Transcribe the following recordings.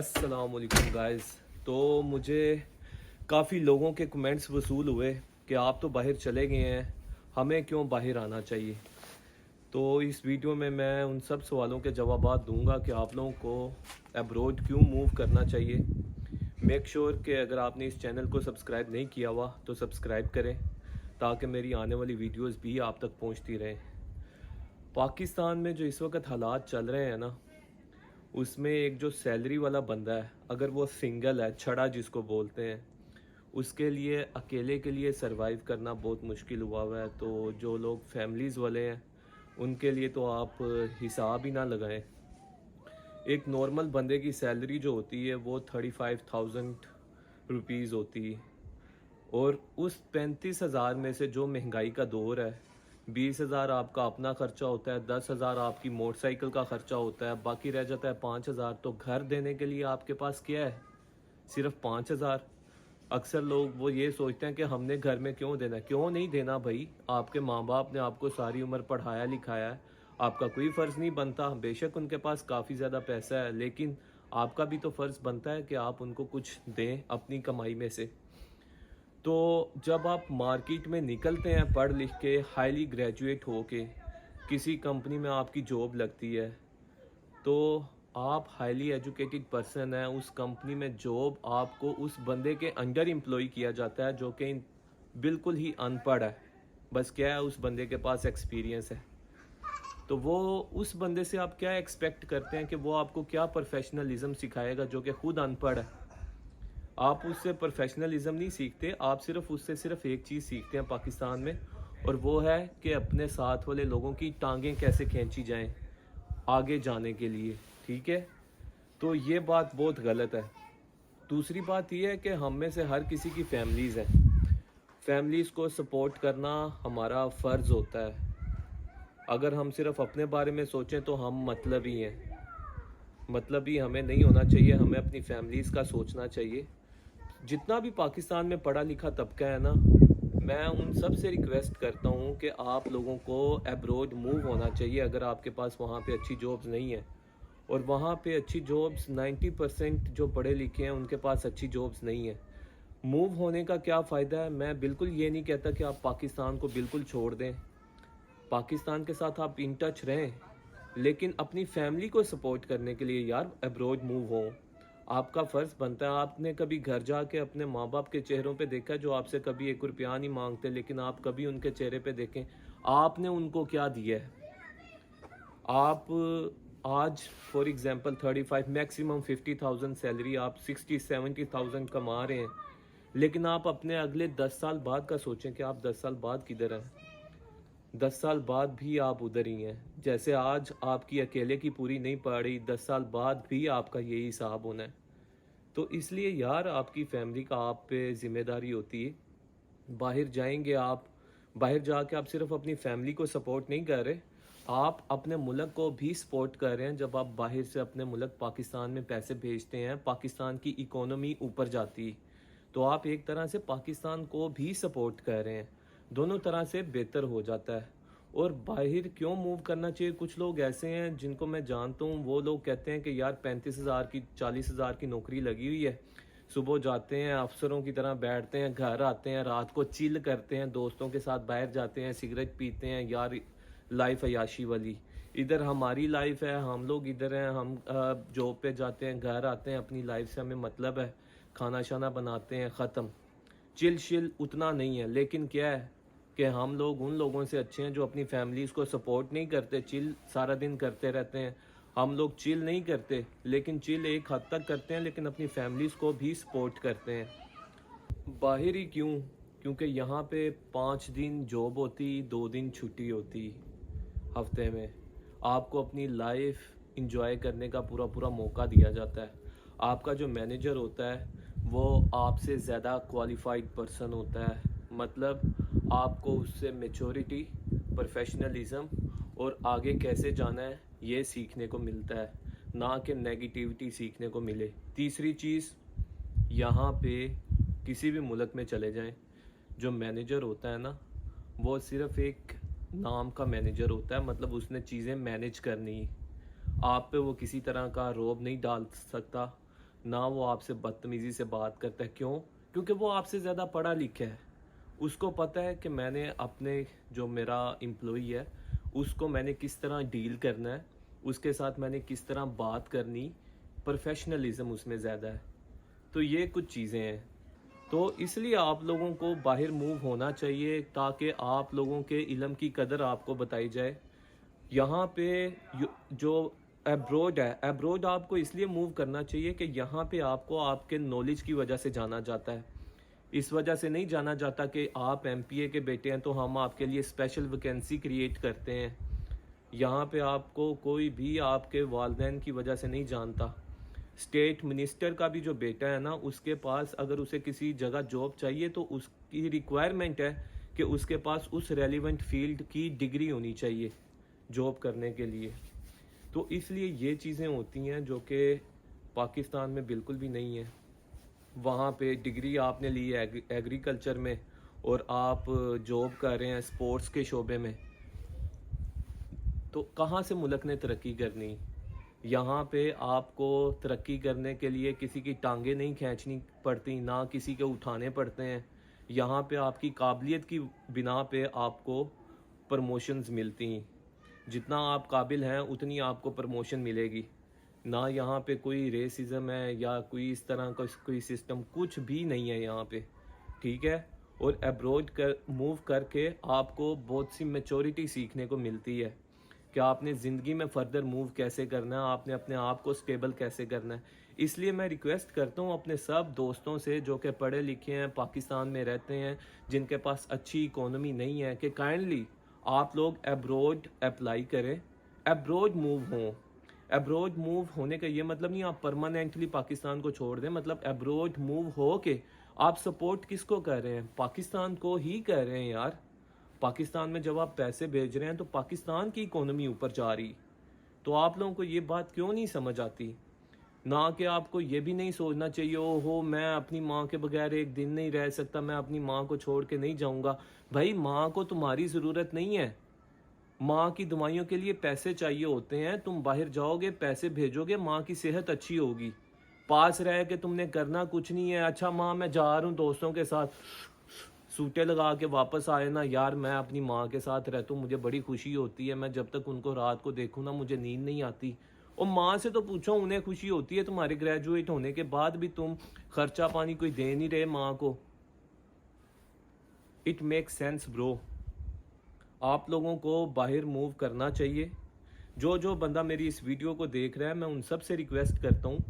अस्सलाम वालेकुम गाइस। तो मुझे काफ़ी लोगों के कमेंट्स वसूल हुए कि आप तो बाहर चले गए हैं, हमें क्यों बाहर आना चाहिए। तो इस वीडियो में मैं उन सब सवालों के जवाबात दूंगा कि आप लोगों को अब्रॉड क्यों मूव करना चाहिए। मेक श्योर कि अगर आपने इस चैनल को सब्सक्राइब नहीं किया हुआ तो सब्सक्राइब करें ताकि मेरी आने वाली वीडियोस भी आप तक पहुंचती रहें। पाकिस्तान में जो इस वक्त हालात चल रहे हैं ना, उसमें एक जो सैलरी वाला बंदा है, अगर वो सिंगल है, छड़ा जिसको बोलते हैं, उसके लिए अकेले के लिए सरवाइव करना बहुत मुश्किल हुआ है। तो जो लोग फैमिलीज़ वाले हैं उनके लिए तो आप हिसाब ही ना लगाएं। एक नॉर्मल बंदे की सैलरी जो होती है वो 35,000 रुपीज़ होती है, और उस 35,000 में से जो महंगाई का दौर है, 20,000 आपका अपना खर्चा होता है, 10,000 आपकी मोटरसाइकिल का खर्चा होता है, बाकी रह जाता है 5,000। तो घर देने के लिए आपके पास क्या है? सिर्फ 5,000। अक्सर लोग वो ये सोचते हैं कि हमने घर में क्यों देना है। क्यों नहीं देना भाई? आपके माँ बाप ने आपको सारी उम्र पढ़ाया लिखाया है, आपका कोई फ़र्ज़ नहीं बनता। बेशक उनके पास काफ़ी ज़्यादा पैसा है, लेकिन आपका भी तो फ़र्ज़ बनता है कि आप उनको कुछ दें अपनी कमाई में से। तो जब आप मार्केट में निकलते हैं पढ़ लिख के, हाईली ग्रेजुएट हो के, किसी कंपनी में आपकी जॉब लगती है, तो आप हाईली एजुकेटेड पर्सन हैं, उस कंपनी में जॉब आपको उस बंदे के अंडर एम्प्लॉय किया जाता है जो कि बिल्कुल ही अनपढ़ है। बस क्या है, उस बंदे के पास एक्सपीरियंस है। तो वो उस बंदे से आप क्या एक्सपेक्ट करते हैं कि वो आपको क्या प्रोफेशनलिज्म सिखाएगा जो कि खुद अनपढ़ है। आप उससे प्रोफेशनलिज्म नहीं सीखते, आप सिर्फ एक चीज़ सीखते हैं पाकिस्तान में, और वो है कि अपने साथ वाले लोगों की टांगें कैसे खींची जाएं आगे जाने के लिए। ठीक है, तो ये बात बहुत गलत है। दूसरी बात ये है कि हम में से हर किसी की फैमिलीज़ हैं, फैमिलीज़ को सपोर्ट करना हमारा फ़र्ज़ होता है। अगर हम सिर्फ अपने बारे में सोचें तो हम मतलबी हैं। मतलबी हमें नहीं होना चाहिए, हमें अपनी फैमिलीज़ का सोचना चाहिए। जितना भी पाकिस्तान में पढ़ा लिखा तबका है ना, मैं उन सब से रिक्वेस्ट करता हूँ कि आप लोगों को अब्रॉड मूव होना चाहिए अगर आपके पास वहाँ पे अच्छी जॉब्स नहीं है। और वहाँ पे अच्छी जॉब्स 90% जो पढ़े लिखे हैं उनके पास अच्छी जॉब्स नहीं है। मूव होने का क्या फ़ायदा है? मैं बिल्कुल ये नहीं कहता कि आप पाकिस्तान को बिल्कुल छोड़ दें, पाकिस्तान के साथ आप इन टच रहें, लेकिन अपनी फैमिली को सपोर्ट करने के लिए यार अब्रॉड मूव हो। आपका फ़र्ज़ बनता है। आपने कभी घर जाके अपने माँ बाप के चेहरों पे देखा है जो आपसे कभी 1 रुपया नहीं मांगते, लेकिन आप कभी उनके चेहरे पे देखें आपने उनको क्या दिया है। आप आज फॉर एग्जांपल 35 मैक्सिमम 50,000 सैलरी, आप 60-70,000 कमा रहे हैं, लेकिन आप अपने अगले 10 साल बाद का सोचें कि आप 10 साल बाद किधर हैं। 10 साल बाद भी आप उधर ही हैं। जैसे आज आपकी अकेले की पूरी नहीं पड़ रही, 10 साल बाद भी आपका यही हिसाब होना है। तो इसलिए यार आपकी फैमिली का आप पे ज़िम्मेदारी होती है। बाहर जाएंगे आप, बाहर जाके आप सिर्फ अपनी फैमिली को सपोर्ट नहीं कर रहे, आप अपने मुल्क को भी सपोर्ट कर रहे हैं। जब आप बाहर से अपने मुल्क पाकिस्तान में पैसे भेजते हैं, पाकिस्तान की इकोनॉमी ऊपर जाती है, तो आप एक तरह से पाकिस्तान को भी सपोर्ट कर रहे हैं। दोनों तरह से बेहतर हो जाता है। और बाहर क्यों मूव करना चाहिए? कुछ लोग ऐसे हैं जिनको मैं जानता हूँ, वो लोग कहते हैं कि यार 35,000 की 40,000 की नौकरी लगी हुई है, सुबह जाते हैं अफसरों की तरह बैठते हैं, घर आते हैं, रात को चिल करते हैं, दोस्तों के साथ बाहर जाते हैं, सिगरेट पीते हैं। यार लाइफ अयाशी वाली। इधर हमारी लाइफ है, हम लोग इधर हैं, हम जॉब पे जाते हैं, घर आते हैं, अपनी लाइफ से हमें मतलब है, खाना शाना बनाते हैं, ख़त्म। चिल शिल उतना नहीं है। लेकिन क्या है कि हम लोग उन लोगों से अच्छे हैं जो अपनी फैमिलीज़ को सपोर्ट नहीं करते, चिल सारा दिन करते रहते हैं। हम लोग चिल नहीं करते, लेकिन चिल एक हद तक करते हैं, लेकिन अपनी फैमिलीज़ को भी सपोर्ट करते हैं। बाहर ही क्यों? क्योंकि यहाँ पे 5 दिन जॉब होती, 2 दिन छुट्टी होती हफ्ते में। आपको अपनी लाइफ इंजॉय करने का पूरा पूरा मौका दिया जाता है। आपका जो मैनेजर होता है वो आपसे ज़्यादा क्वालिफाइड पर्सन होता है। मतलब आपको उससे मैच्योरिटी, प्रोफेशनलिज्म और आगे कैसे जाना है ये सीखने को मिलता है, ना कि नेगेटिविटी सीखने को मिले। तीसरी चीज़, यहाँ पे किसी भी मुल्क में चले जाएं, जो मैनेजर होता है ना, वो सिर्फ एक नाम का मैनेजर होता है। मतलब उसने चीज़ें मैनेज करनी है, आप पे वो किसी तरह का रोब नहीं डाल सकता, ना वो आपसे बदतमीज़ी से बात करता है। क्यों? क्योंकि वो आपसे ज़्यादा पढ़ा लिखा है। उसको पता है कि मैंने अपने जो मेरा एम्प्लॉई है उसको मैंने किस तरह डील करना है, उसके साथ मैंने किस तरह बात करनी, प्रोफेशनलिज्म उसमें ज़्यादा है। तो ये कुछ चीज़ें हैं। तो इसलिए आप लोगों को बाहर मूव होना चाहिए ताकि आप लोगों के इल्म की कदर आपको बताई जाए। यहाँ पे जो अब्रॉड है, अब्रॉड आपको इसलिए मूव करना चाहिए कि यहाँ पे आपको आपके नॉलेज की वजह से जाना जाता है। इस वजह से नहीं जाना जाता कि आप एमपीए के बेटे हैं तो हम आपके लिए स्पेशल वैकेंसी क्रिएट करते हैं। यहाँ पे आपको कोई भी आपके वालिदैन की वजह से नहीं जानता। स्टेट मिनिस्टर का भी जो बेटा है ना, उसके पास अगर उसे किसी जगह जॉब चाहिए तो उसकी रिक्वायरमेंट है कि उसके पास उस रेलिवेंट फील्ड की डिग्री होनी चाहिए जॉब करने के लिए। तो इसलिए ये चीज़ें होती हैं जो कि पाकिस्तान में बिल्कुल भी नहीं है। वहाँ पे डिग्री आपने ली है एग्रीकल्चर में और आप जॉब कर रहे हैं स्पोर्ट्स के शोबे में, तो कहाँ से मुल्क ने तरक्की करनी? यहाँ पे आपको तरक्की करने के लिए किसी की टांगें नहीं खींचनी पड़ती, ना किसी के उठाने पड़ते हैं। यहाँ पे आपकी काबिलियत की बिना पे आपको प्रमोशंस मिलती हैं। जितना आप काबिल हैं उतनी आपको प्रमोशन मिलेगी। ना यहाँ पे कोई रेसिज्म है या कोई इस तरह का कोई सिस्टम, कुछ भी नहीं है यहाँ पे, ठीक है। और अब्रॉड कर मूव करके आपको बहुत सी मैच्योरिटी सीखने को मिलती है कि आपने ज़िंदगी में फ़र्दर मूव कैसे करना है, आपने अपने आप को स्टेबल कैसे करना है। इसलिए मैं रिक्वेस्ट करता हूँ अपने सब दोस्तों से जो कि पढ़े लिखे हैं, पाकिस्तान में रहते हैं, जिनके पास अच्छी इकोनॉमी नहीं है, कि काइंडली आप लोग अब्रॉड अप्लाई करें, अब्रॉड मूव हों। अब्रॉड मूव होने का ये मतलब नहीं आप परमानेंटली पाकिस्तान को छोड़ दें, मतलब अब्रॉड मूव हो के आप सपोर्ट किसको कर रहे हैं? पाकिस्तान को ही कर रहे हैं यार। पाकिस्तान में जब आप पैसे भेज रहे हैं तो पाकिस्तान की इकोनॉमी ऊपर जा रही। तो आप लोगों को ये बात क्यों नहीं समझ आती? ना कि आपको ये भी नहीं सोचना चाहिए ओहो मैं अपनी माँ के बगैर एक दिन नहीं रह सकता, मैं अपनी माँ को छोड़ के नहीं जाऊँगा। भाई माँ को तुम्हारी ज़रूरत नहीं है, माँ की दवाइयों के लिए पैसे चाहिए होते हैं। तुम बाहर जाओगे, पैसे भेजोगे, माँ की सेहत अच्छी होगी। पास रह के तुमने करना कुछ नहीं है। अच्छा माँ मैं जा रहा हूँ दोस्तों के साथ, सूटे लगा के वापस आए ना यार, मैं अपनी माँ के साथ रहता हूँ, मुझे बड़ी खुशी होती है, मैं जब तक उनको रात को देखूँ ना मुझे नींद नहीं आती। और माँ से तो पूछो, उन्हें खुशी होती है तुम्हारे ग्रेजुएट होने के बाद भी तुम खर्चा पानी कोई दे नहीं रहे माँ को। It make sense bro. आप लोगों को बाहर मूव करना चाहिए। जो जो बंदा मेरी इस वीडियो को देख रहा है, मैं उन सब से रिक्वेस्ट करता हूँ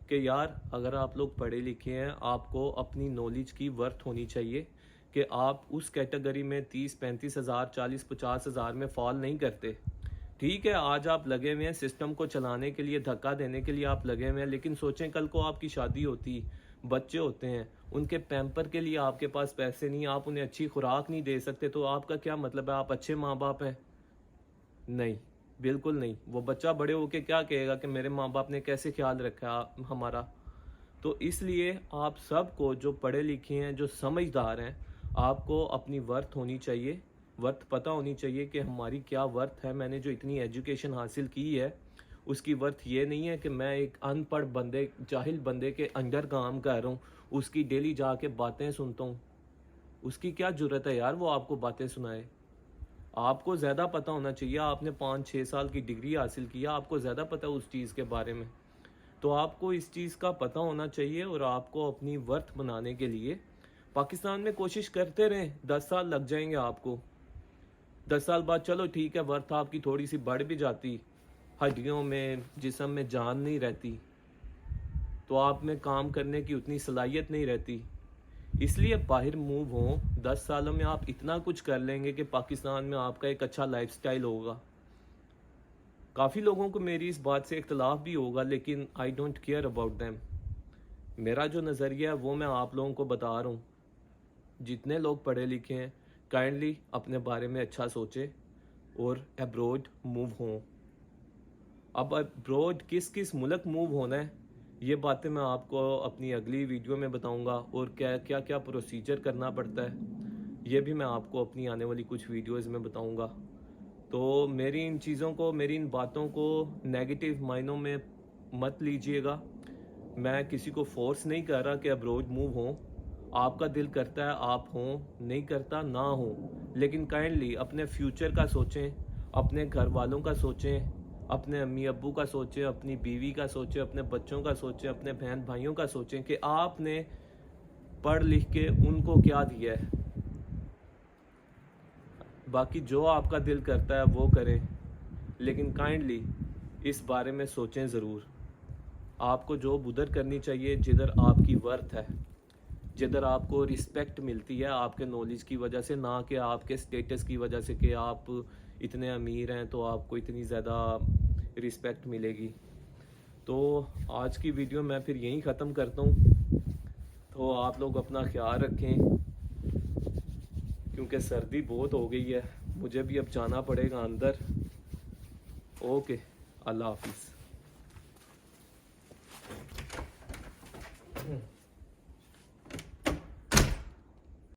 कि यार अगर आप लोग पढ़े लिखे हैं, आपको अपनी नॉलेज की वर्थ होनी चाहिए कि आप उस कैटेगरी में 30-35 हज़ार 40-50 हज़ार में फॉल नहीं करते। ठीक है आज आप लगे हुए हैं सिस्टम को चलाने के लिए, धक्का देने के लिए आप लगे हुए हैं, लेकिन सोचें कल को आपकी शादी होती, बच्चे होते हैं, उनके पैम्पर के लिए आपके पास पैसे नहीं, आप उन्हें अच्छी खुराक नहीं दे सकते, तो आपका क्या मतलब है? आप अच्छे माँ बाप हैं? नहीं, बिल्कुल नहीं। वो बच्चा बड़े होके क्या कहेगा कि मेरे माँ बाप ने कैसे ख्याल रखा हमारा। तो इसलिए आप सबको जो पढ़े लिखे हैं, जो समझदार हैं, आपको अपनी वर्थ होनी चाहिए, वर्थ पता होनी चाहिए कि हमारी क्या वर्थ है। मैंने जो इतनी एजुकेशन हासिल की है उसकी वर्थ ये नहीं है कि मैं एक अनपढ़ बंदे, जाहिल बंदे के अंडर काम कर रहा हूँ, उसकी डेली जाके बातें सुनता हूँ। उसकी क्या जरूरत है यार वो आपको बातें सुनाए? आपको ज़्यादा पता होना चाहिए। आपने 5-6 साल की डिग्री हासिल किया, आपको ज़्यादा पता है उस चीज़ के बारे में। तो आपको इस चीज़ का पता होना चाहिए और आपको अपनी वर्थ बनाने के लिए पाकिस्तान में कोशिश करते रहें। 10 साल लग जाएंगे आपको, 10 साल बाद चलो ठीक है वर्थ आपकी थोड़ी सी बढ़ भी जाती, हड्डियों में जिस्म में जान नहीं रहती, तो आप में काम करने की उतनी सलाहियत नहीं रहती। इसलिए बाहर मूव हो, 10 सालों में आप इतना कुछ कर लेंगे कि पाकिस्तान में आपका एक अच्छा लाइफस्टाइल होगा। काफ़ी लोगों को मेरी इस बात से इख्तलाफ भी होगा, लेकिन I don't care about them. मेरा जो नज़रिया है वो मैं आप लोगों को बता रहा हूँ। जितने लोग पढ़े लिखे हैं काइंडली अपने बारे में अच्छा सोचें और अब्रॉड मूव हों। अब अब्रॉड किस किस मुल्क मूव होना है ये बातें मैं आपको अपनी अगली वीडियो में बताऊंगा, और क्या क्या क्या प्रोसीजर करना पड़ता है ये भी मैं आपको अपनी आने वाली कुछ वीडियोस में बताऊंगा। तो मेरी इन चीज़ों को, मेरी इन बातों को नेगेटिव मायनों में मत लीजिएगा। میں کسی کو فورس نہیں کر رہا کہ ابروڈ موو ہوں. آپ کا دل کرتا ہے آپ ہوں, نہیں کرتا نہ ہوں, لیکن کائنڈلی اپنے فیوچر کا سوچیں, اپنے گھر والوں کا سوچیں, اپنے امی ابو کا سوچیں, اپنی بیوی کا سوچیں, اپنے بچوں کا سوچیں, اپنے بہن بھائیوں کا سوچیں کہ آپ نے پڑھ لکھ کے ان کو کیا دیا ہے. باقی جو آپ کا دل کرتا ہے وہ کریں, لیکن کائنڈلی اس بارے میں سوچیں ضرور. آپ کو جاب ادھر کرنی چاہیے جدھر آپ کی ورتھ ہے, جدھر آپ کو رسپیکٹ ملتی ہے آپ کے نالج کی وجہ سے, نہ کہ آپ کے سٹیٹس کی وجہ سے کہ آپ اتنے امیر ہیں تو آپ کو اتنی زیادہ رسپیکٹ ملے گی. تو آج کی ویڈیو میں پھر یہیں ختم کرتا ہوں. تو آپ لوگ اپنا خیال رکھیں کیونکہ سردی بہت ہو گئی ہے, مجھے بھی اب جانا پڑے گا اندر. اوکے, اللہ حافظ.